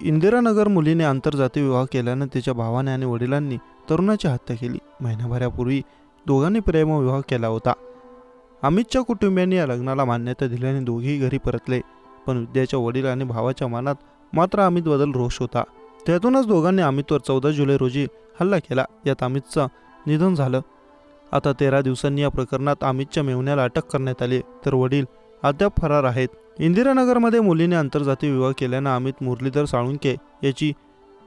इंदिरानगर मुलीने आंतरजातीय विवाह केल्यानं तिच्या भावाने आणि वडिलांनी तरुणाची हत्या केली। महिनाभरापूर्वी दोघांनी प्रेमविवाह केला होता। अमितच्या कुटुंबियांनी या लग्नाला मान्यता दिल्याने दोघेही घरी परतले, पण विद्याच्या वडील आणि भावाच्या मनात मात्र अमितबद्दल रोष होता। त्यातूनच दोघांनी अमितवर 14 जुलै रोजी हल्ला केला। यात अमितचं निधन झालं। आता 13 दिवसांनी या प्रकरणात अमितच्या मेहुण्याला अटक करण्यात आली, तर वडील अद्याप फरार आहेत। इंदिरानगरमध्ये मुलीने आंतरजातीय विवाह केल्यानं अमित मुरलीधर साळुंके याची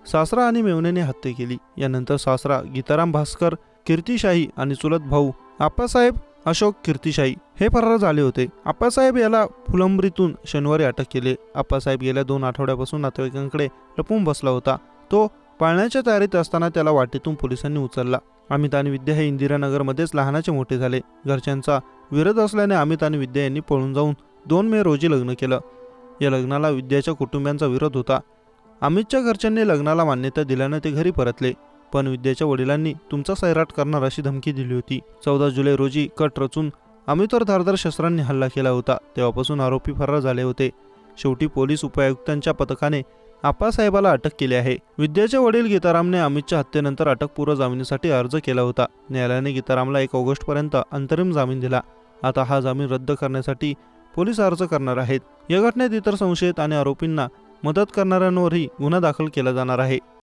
सासरा आणि मेहुण्याने हत्या केली। यानंतर सासरा गीताराम भास्कर कीर्तिशाही आणि चुलत भाऊ आप्पासाहेब अशोक कीर्तिशाही हे फरार झाले होते। आप्पासाहेब याला फुलंब्रीतून शनिवारी अटक केली। आप्पासाहेब गेल्या 2 आठवड्यापासून नातेवाईकांकडे लपून बसला होता। तो पाळण्याच्या तयारीत असताना त्याला वाटेतून पोलिसांनी उचलला। अमित आणि विद्या हे इंदिरानगरमध्येच लहानाचे मोठे झाले। घरच्यांचा विरोध असल्याने अमित आणि विद्या यांनी पळून जाऊन 2 मे रोजी लग्न केलं। या लग्नाला विद्याच्या कुटुंबियांचा विरोध होता। अमितच्या घरच्यांनी लग्नाला मान्यता दिल्यानं ते घरी परतले, पण विद्याच्या वडिलांनी तुमचा सैराट करणार अशी धमकी दिली होती। 14 जुलै रोजी कट रचून अमितवर धारदार शस्त्रांनी हल्ला केला होता। तेव्हापासून आरोपी फरार झाले होते। शेवटी पोलीस उपायुक्तांच्या पथकाने आप्पासाहेबाला अटक केली आहे। विद्याचे वडील गीतारामने अमितच्या हत्येनंतर अटकपूर्व जामिनासाठी अर्ज केला होता। न्यायालयाने गीतारामला 1 ऑगस्टपर्यंत अंतरिम जामीन दिला। आता हा जामीन रद्द करण्यासाठी पोलीस अर्ज करणार आहेत। या घटनेत इतर संशयित आणि आरोपींना मदत करणाऱ्यांवरही गुन्हा दाखल केला जाणार आहे।